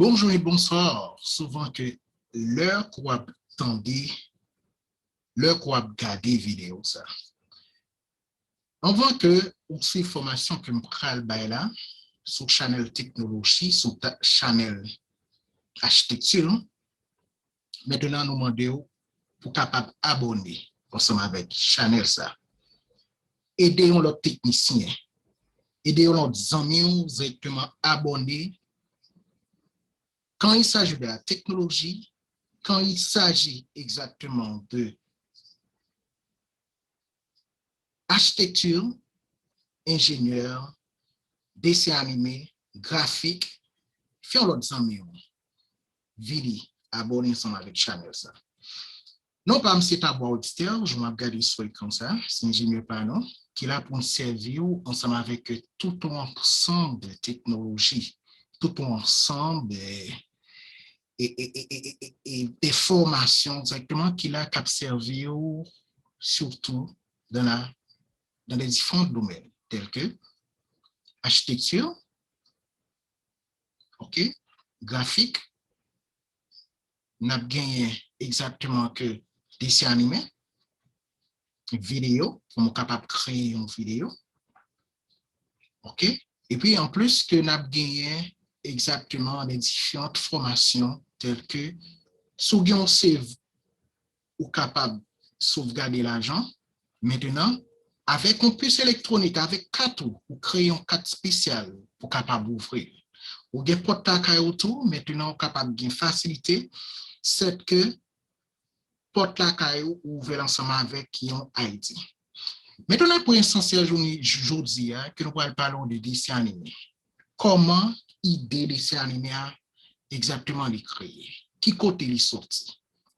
Bonjour et bonsoir. Souvent que l'heure qu'on attendait, l'heure qu'on regardait vidéo ça. Avant que on suit formation que me pral là sur channel technologie, sur channel architecture, maintenant nous demandons pour capable abonner ensemble avec channel ça. Aidez-on les techniciens, aidez-on les amis directement abonner. Quand il s'agit de la technologie, quand il s'agit exactement de architecture, ingénieur, dessin animé, graphique, faire l'autre amis, Vili, abonner ensemble avec channel ça. Non pas monsieur Tabou auditeur, je m'appelle sur comme ça, c'est ingénieur panneau, qui est là pour nous servir ensemble avec tout un ensemble de technologies, tout un ensemble et des formations directement qu'il a qu'à servir surtout dans les différents domaines tels que architecture, ok, graphique, n'a gagné exactement que dessin animé, vidéo, on est capable de créer une vidéo, ok, et puis en plus que n'a gagné exactement les différentes formations telles que sous un save ou capable de sauvegarder l'argent, maintenant avec un puce électronique, avec carte ou créer un carte spécial pour capable d'ouvrir. Ou des portes à autour, maintenant capable de faciliter c'est que porte la caillou ouvert ensemble avec un ID. Maintenant, pour l'essentiel aujourd'hui, que nous allons parler de dessin animé. Comment idée dessin animé exactement les créer? Qui côté les sorti?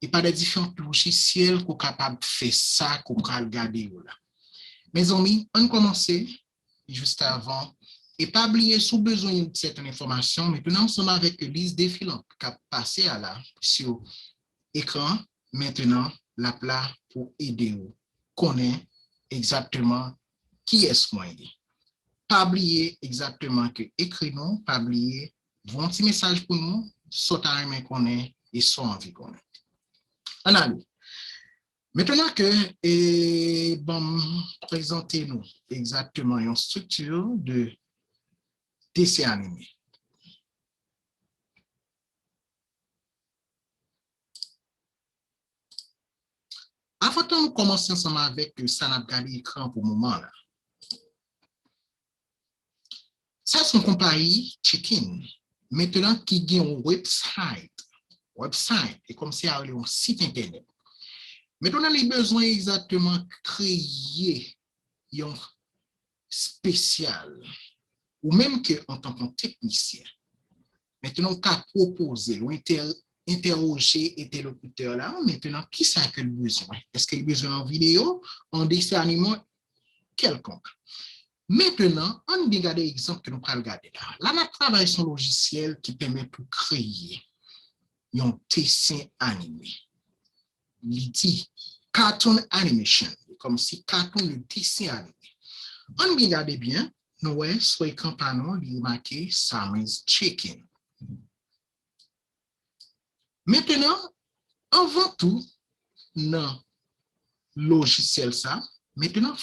Et par des différents logiciels qu'on est capable de faire ça, qu'on peut regarder là. Mes amis, on commence juste avant. Et pas oublier, sous besoin de certaines informations, maintenant, nous sommes avec une liste défilante qui a passé à là sur écran. Maintenant, la plat pour aider vous connaître exactement qui est-ce moi. Pas oublier exactement que écrit-nous, pas oublier, un petit message pour nous, soit à aimer connaître et soit envie connaître. En allez. Maintenant que présentez-nous exactement une structure de dessin animé. Avant de commencer ensemble avec ça, n'a pas l'écran pour le moment là. Ça, c'est une compagnie check-in. Maintenant, qui a un website, et comme c'est un site internet. Maintenant, on a besoin exactement de créer un spécial, ou même que en tant que technicien. Maintenant, on peut proposer, ou interroger interlocuteur là, maintenant, qui ça que le besoin? Est-ce qu'il a besoin en vidéo, en dessin animé quelconque? Maintenant, on va regarder l'exemple que nous allons regarder là. Là, on travaille sur un logiciel qui permet de créer un dessin animé. Il dit cartoon animation, comme si cartoon le dessin animé. On va regarder bien, nous voyons sur l'écran panneau, il est marqué Sammy's Chicken. Maintenant, avant tout, dans le logiciel ça, maintenant, il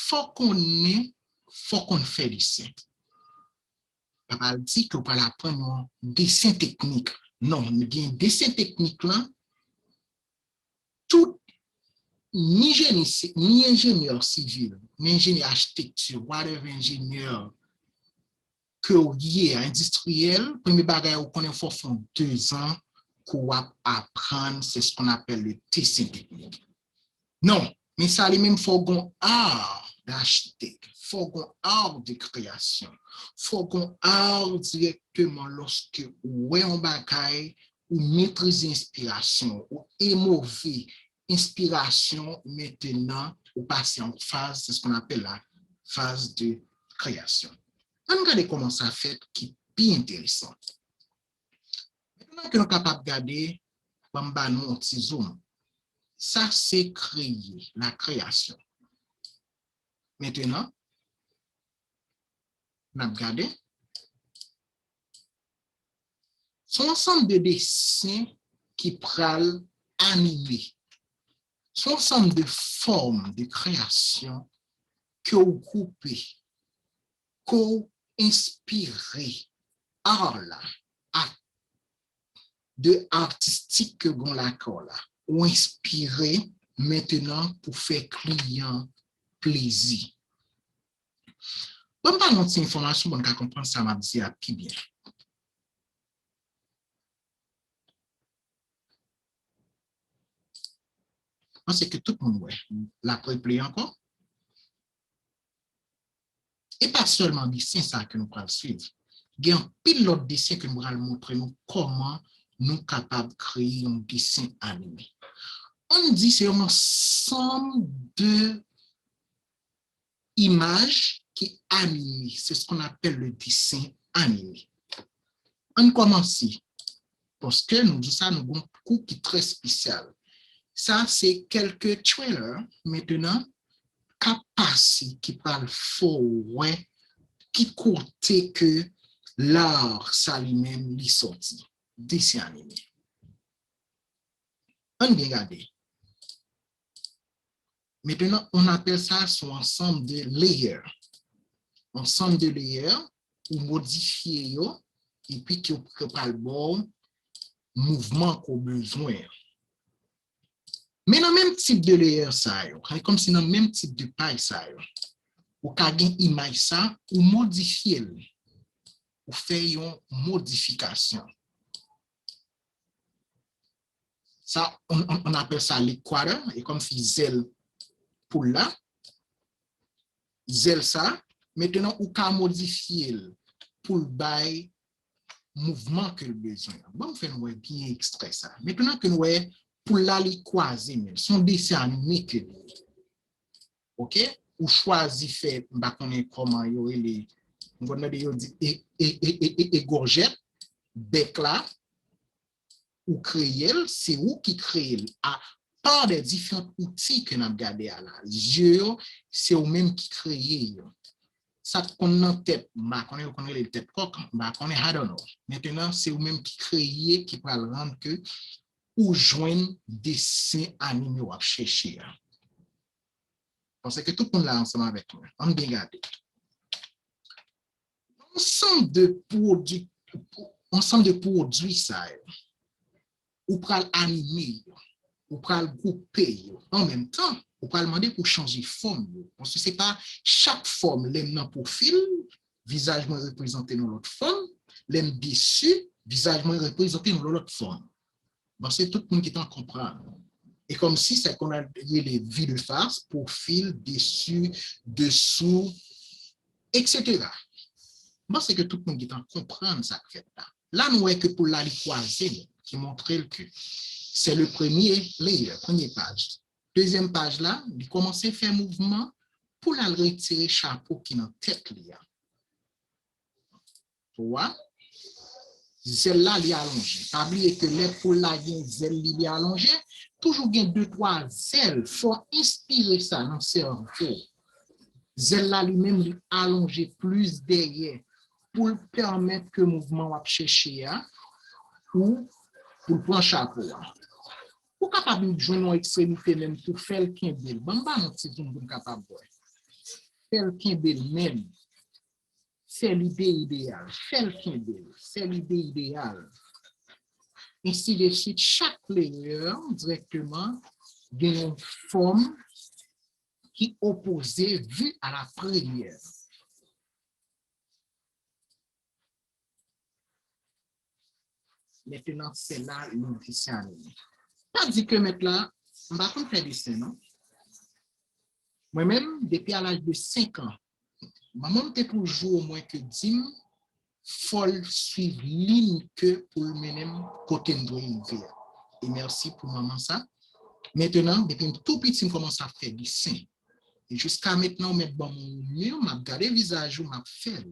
faut qu'on fait dessin. Pas dit que pour apprendre un dessin technique. Non, mais un dessin technique là, tout ni ingénieur civil, ni ingénieur architecture, whatever ingénieur que lié industriel, premier bagage qu'on a faut faire 2 ans pour apprendre, c'est ce qu'on appelle le dessin technique. Non, mais ça lui même faut un art d'architecte, faut un art de création, faut un art directement lorsque ouais on bagaille ou maîtrise inspiration ou émouvoir inspiration maintenant ou passer en phase, c'est ce qu'on appelle la phase de création. On regarde comment ça fait qui est bien intéressant. Maintenant que nous sommes capables de regarder, on va nous un petit zoom. Ça, c'est créer, la création. Maintenant, on va regarder. Son ensemble de dessins qui pral animer. Son ensemble de formes de création que vous coupez, que vous inspirez. Alors là, de artistique que vous l'accord là, ou inspiré maintenant pour faire client plaisir. Bon, pas notre information, on va comprendre ça m'a dit à plus bien. C'est que tout le monde, ouais, la préplay encore. Et pas seulement dessin ça que nous allons suivre. Il y a un pilote dessin que nous allons montrer nous comment nous sommes capables de créer un dessin animé. On dit c'est un ensemble de images qui animées. C'est ce qu'on appelle le dessin animé. On commence parce que nous disons ça, nous avons un coup qui est très spécial. Ça, c'est quelques trailers maintenant qui parle fort, ouais, qui côté que l'art, ça lui-même, lui sorti, dessin animé. On bien regarder. Maintenant, on appelle ça son ensemble de layers. Ensemble de layers, ou modifier et puis qui prépare le bon mouvement qu'on a besoin. Mais dans le même type de layer, ça, comme si dans le même type de paille, ça, ou quand une image ça, ou modifier, ou faire une modification. Ça, on appelle ça l'équateur, et comme si zèle pour là, zèle ça, maintenant, ou quand modifier pour le bail mouvement que le besoin. Bon, on fait nous bien extrait ça. Maintenant que nous pour l'aller croiser, son dessin animé que OK? Ou choisi fait, bah connaît comment yo les on va dire et gorgette bec là ou créer, c'est où qui crée à part des différents outils que nous avons gardé à la yeux, c'est eux même qui créent. Ça qu'on a tête, bah connaît les têtes coq, bah connaît I don't know. Maintenant, c'est eux même qui créent qui va le rendre que ou joindre dessin animé ou à chercher. Parce que tout le monde là ensemble avec nous. On bien garder. Ensemble de produits ça ou pral animer ou pral grouper en même temps ou pral demander pour changer forme parce que c'est pas chaque forme l'aime dans profil visage représenté dans l'autre forme l'aime dessus visage représenté dans l'autre forme. Bon, c'est tout le monde qui t'en comprend. Et comme si c'est qu'on a les vies de face, profil, dessus, dessous, etc. Moi, c'est que tout le monde qui t'en comprend ça fait là. Là, nous voyons que pour la croiser, qui montre que c'est le premier layer, première page. Deuxième page là, il commence à faire mouvement pour la retirer chapeau qui est dans tête là. Tu vois? Celle-là, elle est allongée. Pas oublier que l'épaule là, zèle est allongée. Toujours bien 2-3 zèles. Il faut inspirer ça dans le cerveau. Zèle-là lui-même allongée plus derrière pour permettre que le mouvement va chercher ou pour prendre chapeau. Pour capable de jouer une extrémité même pour faire le kimbel. Bon, non, c'est une capable de faire le kimbel même. C'est l'idée idéale. Faire le kimbel, c'est l'idée idéale. Ainsi de suite, chaque layer directement d'une une forme qui est opposée vue à la première. Maintenant, c'est là le dessin animé. Pas dit que maintenant, on va pas faire des dessin, non? Moi-même, depuis à l'âge de 5 ans, maman était pour jouer au moins que 10 ans, faut suivre ligne que pour le même côté de et merci pour maman ça. Maintenant, depuis tout petit, on commence à faire du dessin. Et jusqu'à maintenant, je bon mieux, je regarde le visage, je fais.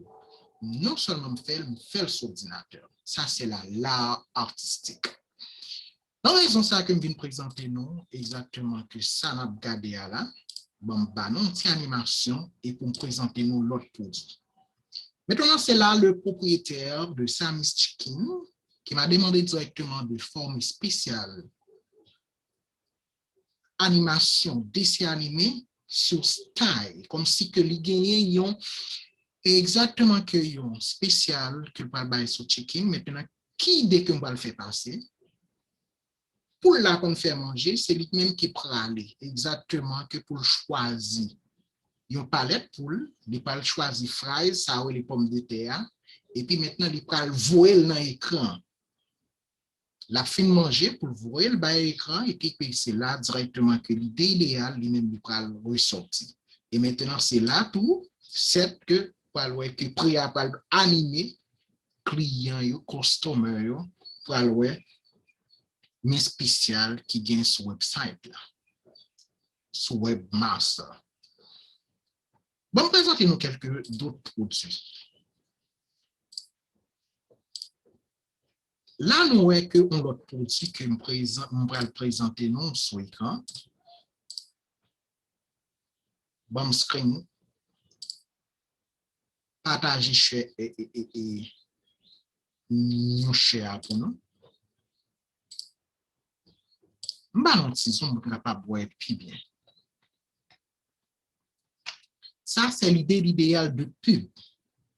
Non seulement je fais sur l'ordinateur. Ça, c'est l'art artistique. La raison ça que je viens de présenter, nous, exactement que ça, on a regardé là. Bon, bah, non, c'est animation et pour me présenter nous l'autre produit. Maintenant, c'est là le propriétaire de Sam's Chicken qui m'a demandé directement de former spéciale animation, dessin animé sur style, comme si que les gagnants exactement que yon spécial que le bail sur check-in. Maintenant, qui dès qu'on va le faire passer, pour la qu'on fait manger, c'est lui-même qui prend aller exactement que pour choisir. Yon palette poule, il peut choisir fries, ça ou les pommes de terre, et puis maintenant, il peut voir dans l'écran. La fin de manger pour voir le bas écran, et puis c'est là directement que l'idée idéale, lui-même, il peut ressortir. Et maintenant, c'est là tout, c'est que que prêt à animer client yo, customer yo, pour aller mais spécial qui gagne sur website là, sur webmaster. Bon, présentez-nous quelques d'autres produits. Là, nous voyons que on autre produit que on va le présenter nous sur l'écran. Bon screen, partager share et nous share pour nous. Bah, si on ne peut pas boire plus bien. Ça, c'est l'idée idéale de pub.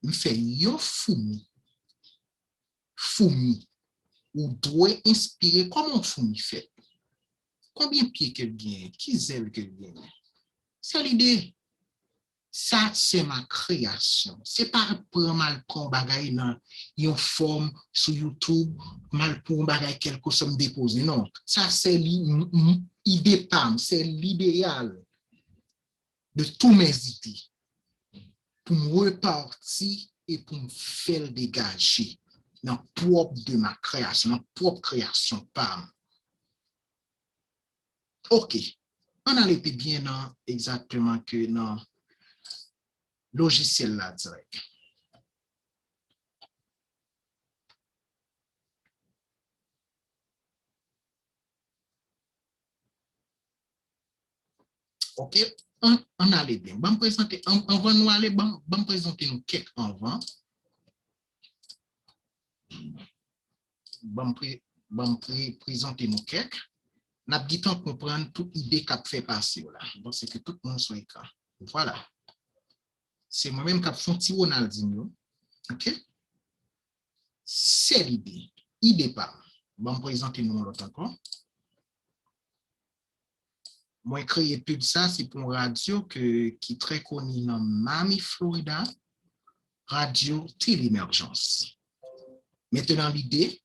On fait yo fourmi. Fourmi. Ou doit inspirer comment fourmi fait. Combien de pieds qu'elle gagne? Qui zèle qu'elle gagne? C'est l'idée. Ça, c'est ma création. C'est pas pour mal pour bagay dans une forme sur YouTube, mal pour bagay quelque chose déposé. Non, ça, c'est l'idée PAM, c'est l'idéal de tous mes idées pour me repartir et pour me faire dégager dans le propre de ma création, dans la propre création PAM. OK. On a été bien dans exactement que dans logiciel là direct. OK, on allait bien. Bon présenter, on va nous aller, bon présenter nous quelques avant. Bon présenter nous quelques. N'a pas dit temps comprendre toute idée qu'a fait passer là. Bon, c'est que tout le monde soit écran. Voilà. C'est moi-même qui a fait un petit Ronaldinho. OK? C'est l'idée. Idée pas. Bon présenter nous l'autre encore. Moi, créer pub ça, c'est pour une radio qui est très connue dans Miami, Florida, Radio Télémergence. Maintenant, l'idée,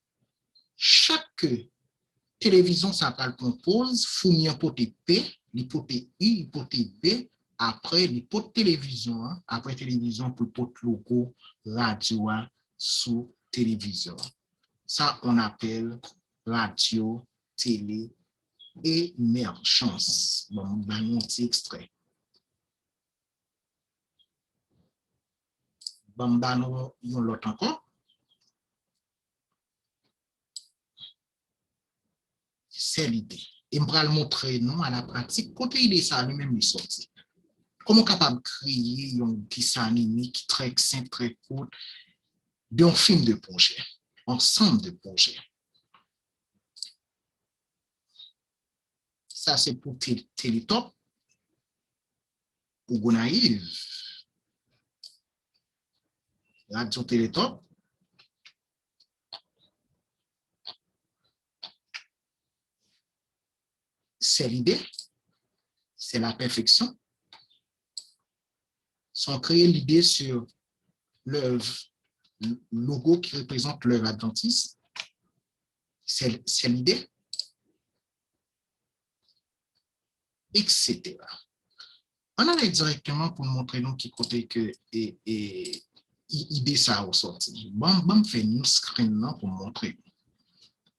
chaque télévision, ça parle compose, fournit un poté P, l'hypothèse I, l'hypothèse B, après l'hypothèse télévision, après télévision pour le logo radio sous télévision. Ça, on appelle radio, télé, émergence. Bon, un petit extrait. Bon, nous l'autre encore. C'est l'idée. Et je vais le montrer nous à la pratique. Côté idée, ça lui-même est sorti. Comment capable de créer un dessin animé qui est très simple, très court, d'un film de projet, ensemble de projets. Ça, c'est pour Télétop, pour Gonaïve, Radio Télétop. C'est l'idée, c'est la perfection. Sont créés l'idée sur le logo qui représente l'œuvre adventiste. C'est l'idée, etc. On allait directement pour montrer nous qui côté que idée ça ressorti. Bon, fait une screen là pour montrer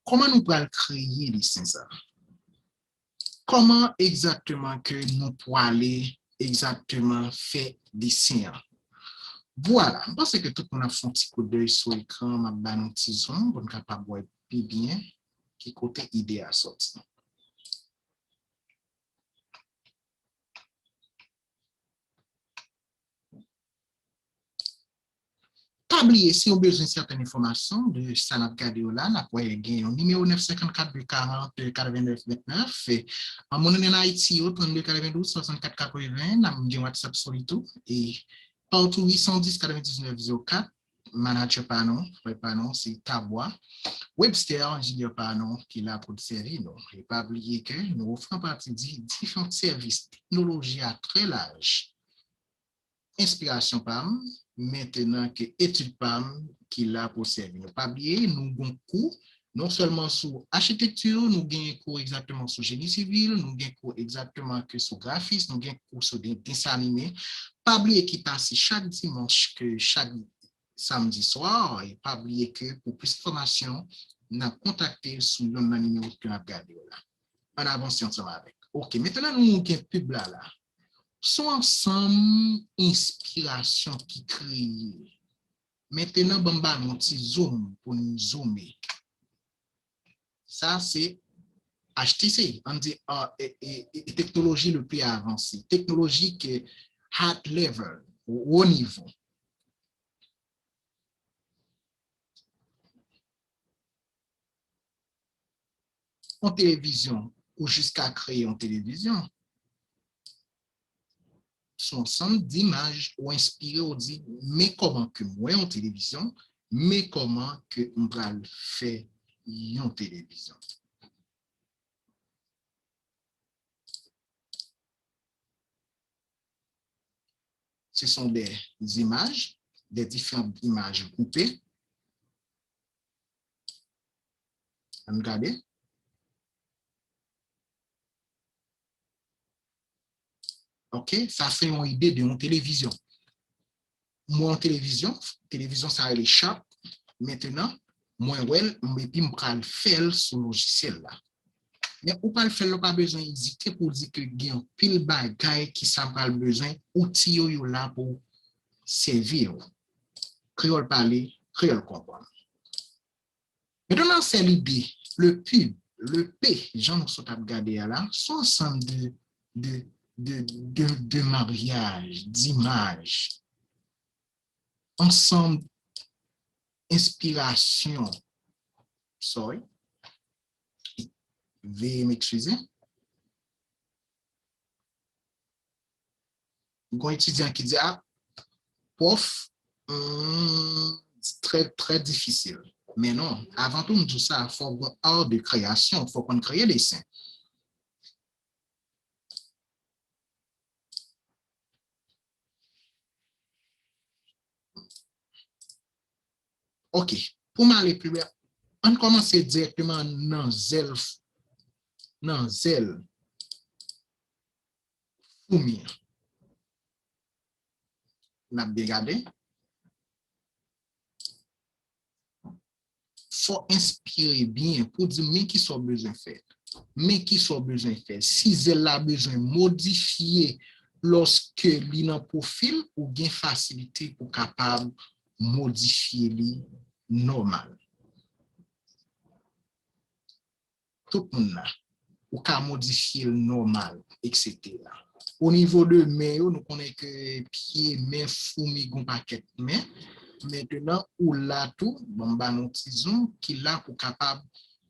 comment nous pouvons créer les ça. Comment exactement que nous pouvons aller exactement faire des signes. Voilà, je pense que tout le monde a fait un petit coup d'œil sur l'écran, ma banne petit zoom, pour être capable de voir bien qui côté idée à sortir. pas oublier, si on a besoin de certaines informations de ça, n'a pas là, n'a pas gagné un numéro 954 40 89 29. Et en mon en Haïti, 32 92 64 80, n'a pas WhatsApp sur tout. Et partout 810 99 04, manager Panon, c'est Tabois. Webster, ingénieur Panon, qui est là pour le servir. Et pas oublier que nous offrons partie de différents services, technologie à très large. Inspiration PAM, maintenant que étude PAM qui est là pour servir. Ne pas oublier, nous avons cours non seulement sur architecture, nous avons cours exactement sur génie civil, nous avons cours exactement que sur graphisme, nous avons cours sur des dessins animés. Pas oublier qui passe chaque dimanche, que chaque samedi soir, et pas oublier que pour plus d'informations, nous avons contacté sur le numéro que nous avons gardé là. En avance ensemble avec. OK, maintenant nous avons un pub là. Sont ensemble inspiration qui crée. Maintenant, bamba un petit zoom pour nous zoomer. Ça, c'est HTC, on dit technologie le plus avancée, technologie qui est high level, au haut niveau. En télévision, ou jusqu'à créer en télévision, son ensemble d'images ou inspiré ou dit, mais comment que moi en télévision, mais comment que on va le faire en télévision. Ce sont des images, des différentes images groupées. Regardez. OK, ça fait une idée de mon télévision. Moi, en télévision, ça les chape. Maintenant, moi, et puis, je vais le faire sur le logiciel là. Mais ou pas le faire, pas besoin d'hésiter pour dire que il y a un pile bagaille qui ça pas besoin outils yo là pour servir. Créole parler, créole comprendre. Maintenant, c'est l'idée, le pub, le P, j'en ai regardé là, sont ensemble de mariage, d'images, ensemble, inspiration. Sorry. Veuillez m'excuser. Un étudiant qui dit, ah, prof, très, très difficile. Mais non, avant tout, tout ça, il faut un art de création, il faut qu'on crée des dessins. OK, pour m'aller plus loin, on commence directement dans zèle fourmi. On a bien regardé. Faut inspirer bien pour dire mais qui sont besoin de faire. Mais qui sont besoin de faire. Si zèle a besoin de modifier lorsque li dans profil ou bien facilité pour capable modifier li normal. Tout le monde là, ou qu'à modifier le normal, etc. Au niveau de main, nous connaissons que pied, main, fourmi, gon paquet main. Maintenant, ou là tout, bon, bah, nous disons qu'il a pour capable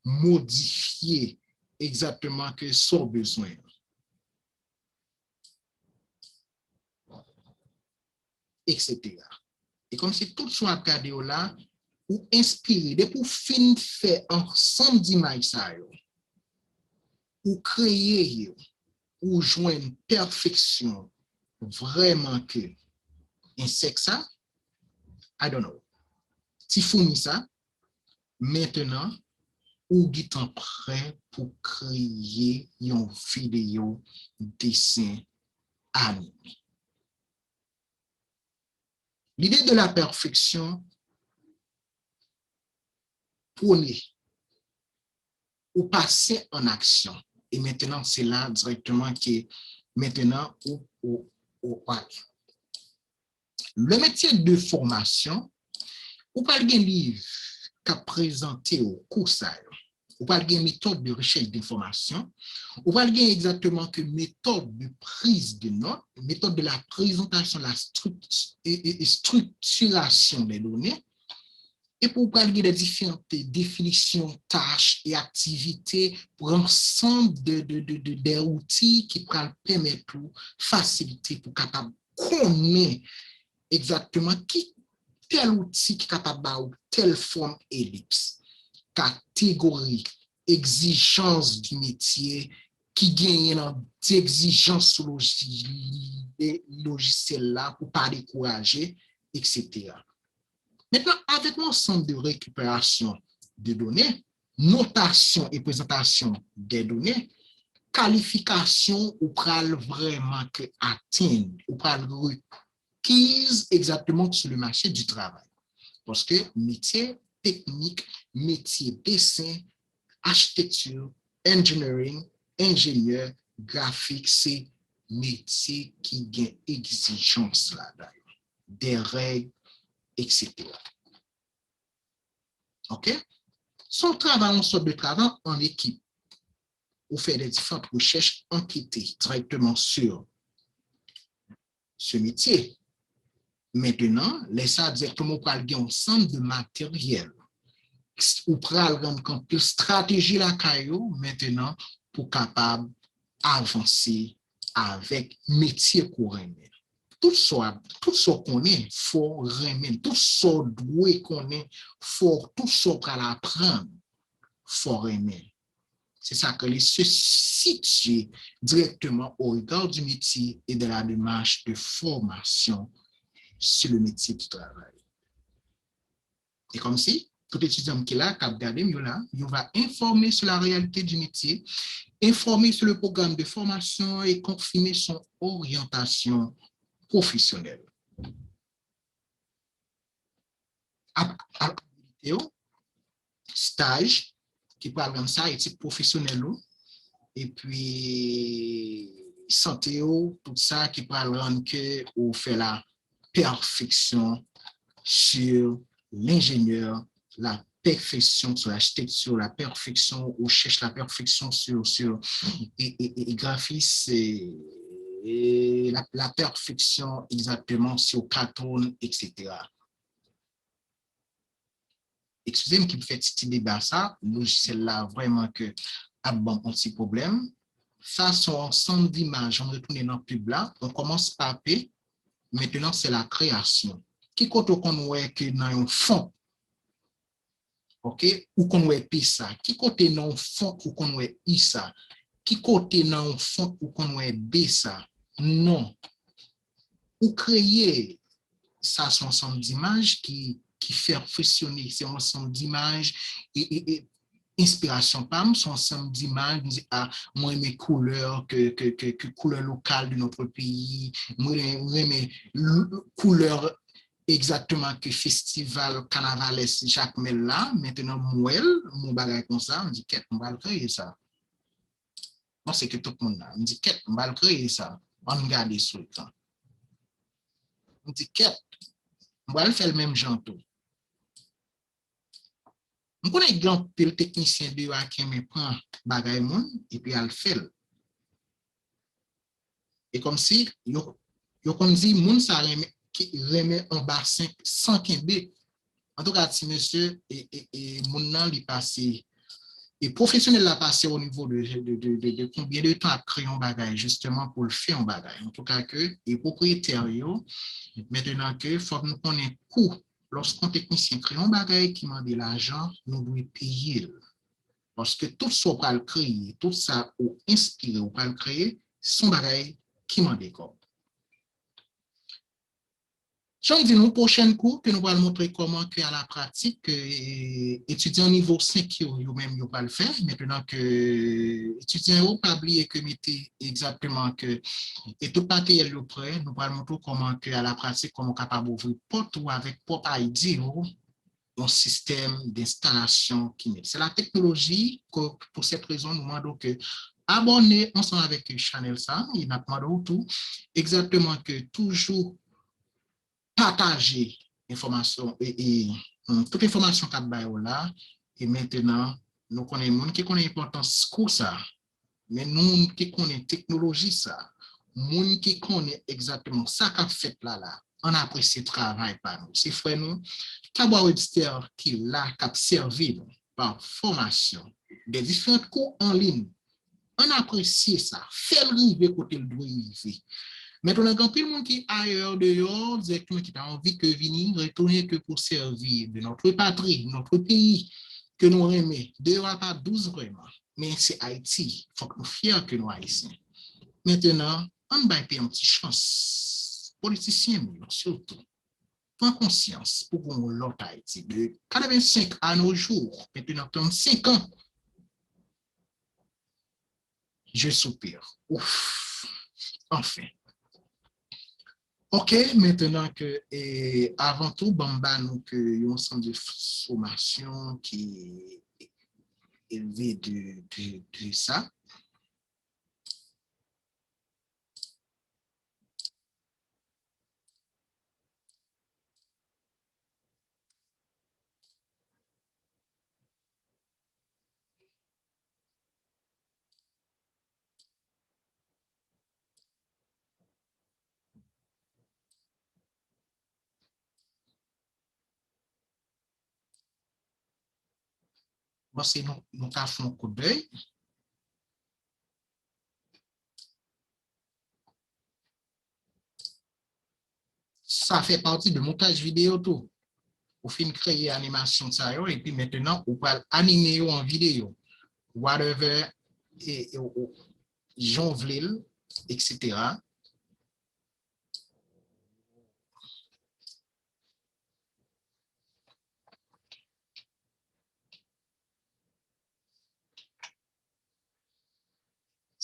modifier exactement que son besoin. Etc. Et comme si tout soit regardé là, ou inspiré, de pour fin faire ensemble d'images ça, ou créer, ou joindre perfection, vraiment que insecte ça, I don't know. Si fourmi ça, maintenant, ou est prêt pour créer une vidéo dessin animé. L'idée de la perfection, prenez ou passer en action. Et maintenant, c'est là directement que maintenant, le métier de formation, ou pas le livre qu'a présenté au cours ça. ou pas une méthode de recherche d'information, ou pas exactement que méthode de prise de notes, méthode de la présentation, la structuration des données, et pour parler des différentes définitions, tâches et activités pour ensemble des outils qui permettent de faciliter pour capable connaître exactement qui tel outil qui est capable de telle forme ellipse, catégorie, exigence du métier, qui gagne dans des exigences logicielles là pour ne pas décourager, etc. Maintenant, avec l'ensemble de récupération de données, notation et présentation des données, qualification ou pral vraiment que atteindre, ou pral requise exactement sur le marché du travail. Parce que métier technique, métier dessin, architecture, engineering, ingénieur, graphique, c'est métier qui a exigence là-dedans, des règles, etc. OK? Son travail en sorte de travail en équipe, ou faire des différentes recherches, enquêter directement sur ce métier. Maintenant, laissez directement pour aller ensemble de matériel. Ou pour aller rendre compte de stratégie la caillou maintenant pour capable avancer avec métier qu'on remet. Tout ça qu'on est, faut remettre. Tout ça doit qu'on est, tout ça pour l'apprendre, faut remettre. C'est ça que les se situe directement au regard du métier et de la démarche de formation sur le métier du travail. Et comme si, tout étudiant qui est là, il va informer sur la réalité du métier, informer sur le programme de formation et confirmer son orientation professionnelle. Stage, qui parle comme ça, éthique professionnelle, et puis santé, tout ça qui parle que on fait la perfection sur l'ingénieur, la perfection sur l'architecture, la perfection, on cherche la perfection sur et graphisme, et la perfection exactement sur cartoon, etc. Excusez-moi qui me fait petit débat ça, le logiciel là vraiment que a bon un petit problème. Face au ensemble d'images, on retourne dans le pub là, on commence par P, maintenant c'est la création. Qui côté qu'on voit que dans un fond, ok, ou qu'on voit P ça, qui côté dans un fond ou qu'on voit I ça, qui côté dans un fond ou qu'on voit B ça, non. Ou créer ça, c'est un ensemble d'images qui fait fonctionner, c'est un ensemble d'images et inspiration PAM, son ensemble d'images, moi mes couleurs, que couleurs locales de notre pays, moi mes couleurs exactement que festival carnaval Jacques Mella, maintenant moi, mon bagage comme ça, on dit qu'est-ce qu'on va le créer ça. Moi, c'est que tout le monde là, on dit qu'est-ce qu'on va le créer ça, on regarde sur le temps. On dit qu'est-ce on va faire le même genre tout. On connaît exemple le technicien de qui me prend bagay moun et puis elle fait. Et comme si yo kon dit moun ça remet en bassin sans kembe. En tout cas si monsieur et moun nan li passé et professionnel l'a passé au niveau de combien de temps à créer un bagage justement pour le faire un bagage. En tout cas que les propriétaires maintenant que faut nous connaître coût. Lorsqu'un technicien crée un bagage qui demande de l'argent, nous devons payer. Parce que tout ça pour le créer, tout ça ou inspirer ou pas le créer, son bagage qui demande des corps. J'en dis nous prochain cours que nous allons montrer comment que à la pratique étudiants niveau 5 yo même yo pas le faire maintenant que étudiants yo pas oublier que mettez exactement que et tout matériel yo prêt nous allons montrer comment que à la pratique comment capable ouvrir porte ou avec propre ID un système d'installation qui met. C'est la technologie que pour cette raison nous demandons que abonnez ensemble avec le channel ça il n'a pas tout exactement que toujours partager information et toute information qu'a là et maintenant nous connaissons monde qui connaît l'importance de ça, mais nous qui connaît technologie ça, monde qui connaît exactement ça qu'a fait là, on apprécie le travail par nous. C'est frère nous, Tabois Webster qui là, qui a servi par formation des différents cours en ligne. On apprécie ça, fait le river côté le doit river. Mais on a grand monde qui ailleurs dehors, directement qui a envie que venir retourner que pour servir de notre patrie, notre pays que nous aimons. Dehors pas 12 vraiment, mais c'est Haïti. Il faut que nous fiers que nous Haïtiens. Maintenant, on va payer une petite chance. Politiciens, surtout. Prends conscience pour qu'on l'autre Haïti. De 85 à nos jours, maintenant 35 ans, je soupire. Ouf, enfin. OK, maintenant que, et avant tout, Bamba, nous, que y a un ensemble de formation qui est élevé de ça. Bon, c'est nous avons un coup d'œil. Ça fait partie de montage vidéo tout. Au fin créer animation ça et puis maintenant on peut animer en vidéo. Whatever et Jean Vlil, etc.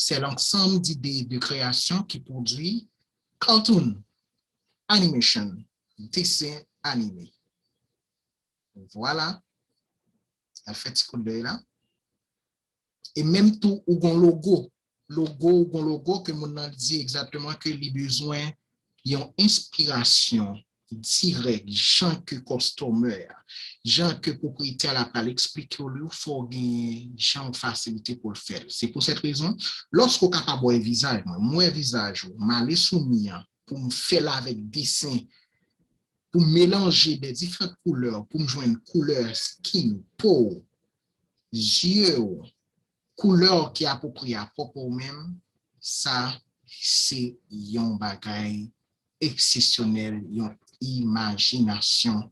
C'est l'ensemble d'idées de création qui produit cartoon, animation, dessin animé. Voilà, elle fait ce coup d'œil là. Et même tout ou un logo que mon a dit exactement que les besoins y ont inspiration directe, gens que customer, gens que propriétaire la pas expliquer lui faut gagner gens facilité pour le faire. C'est pour cette raison, lorsqu'on capable un visage, moi visage, m'aller soumis pour me faire là avec dessin, pour mélanger des différentes couleurs, pour me joindre couleur skin, peau, yeux, couleur qui est appropriée à propos même, ça, c'est un bagage exceptionnel, une imagination.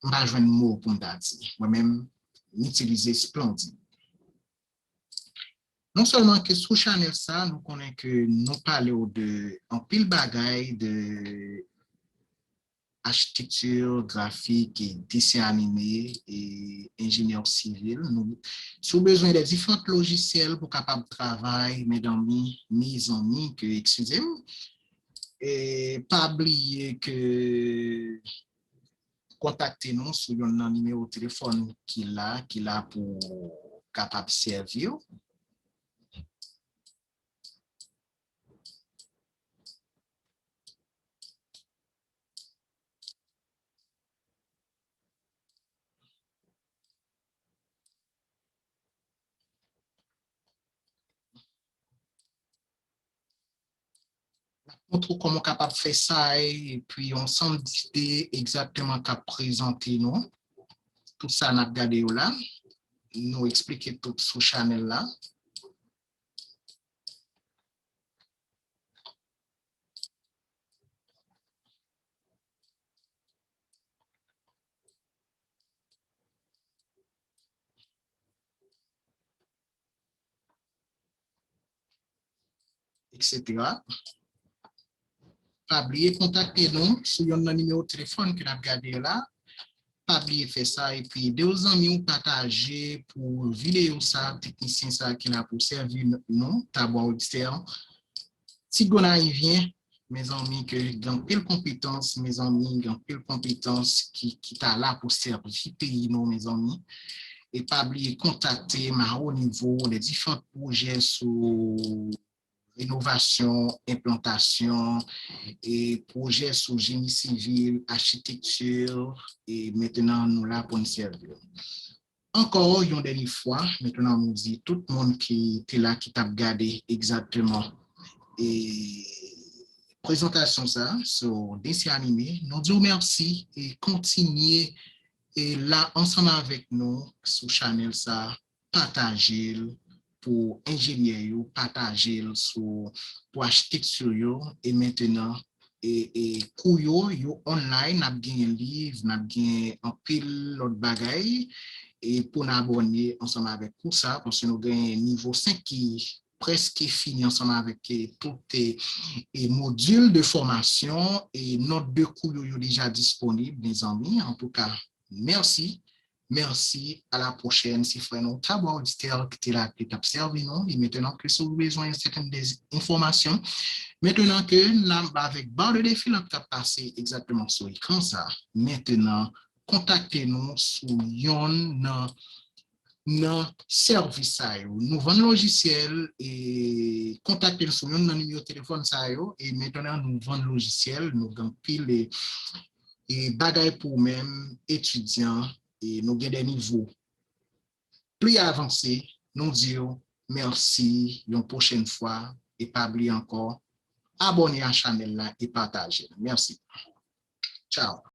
Je ne vais pas mot pour me dire. Moi-même, j'utilise splendide. Non seulement que sous Chanel ça, nous connaissons que nous parlons de un pile bagaille de architecture graphique et dessin animé et ingénieur civil. Nous avons besoin de différents logiciels pour capable travailler, mes amis, que, excusez-moi, et pas oublier que contactez-nous sur un numéro de téléphone qu'il a pour capable servir. Montre comment capable faire ça et puis on s'en dit exactement qu'à présenter nous. Tout ça, on a regardé là. Nous expliquer tout sur Chanel là. Etc. Pas oublier contacter nous sur un numéro de téléphone que nous avons regardé là. Pas oublier faire ça et puis deux amis ou partager pour vidéo ça technicien ça qui n'a pour servir nous Tabois Webster. Si on vient mes amis que dans quelle compétence mes amis dans quelle compétence qui t'a là pour servir pays nous mes amis et pas oublier contacter ma haut niveau les différents projets sur rénovation, implantation et projets sur génie civil, architecture et maintenant nous là pour nous servir. encore une dernière fois, maintenant, on dit tout le monde qui était là, qui t'a regardé exactement et présentation ça sur dessin animé. Nous disons merci et continuez et là ensemble avec nous sur channel ça, partagez pour ingénieur, partagez pour architecture et maintenant et cours yo online, n'a gagné livre, n'a gagné un pile l'autre bagaille et pour nous abonner ensemble avec tout ça parce que nous gagnons niveau 5 qui presque fini ensemble avec tous les modules de formation et notes de cours déjà disponibles, mes amis. En tout cas, merci. Merci. À la prochaine. Si frère, nous t'avons auditeur qui est là, qui t'observe, non? Et maintenant que si vous avez besoin de certaines informations, maintenant que nous avec barre de défi, nous avons passé exactement sur l'écran, ça. Maintenant, contactez-nous sur non service ça yo. Nous vendons logiciel et contactez sur nous dans numéro de téléphone ça yo et maintenant nous vendons logiciel, nous avons pile et bagaille pour même étudiants et nous avons des niveaux plus avancés. Nous disons merci une prochaine fois et pas oublier encore abonner à la chaîne là et partager. Merci. Ciao.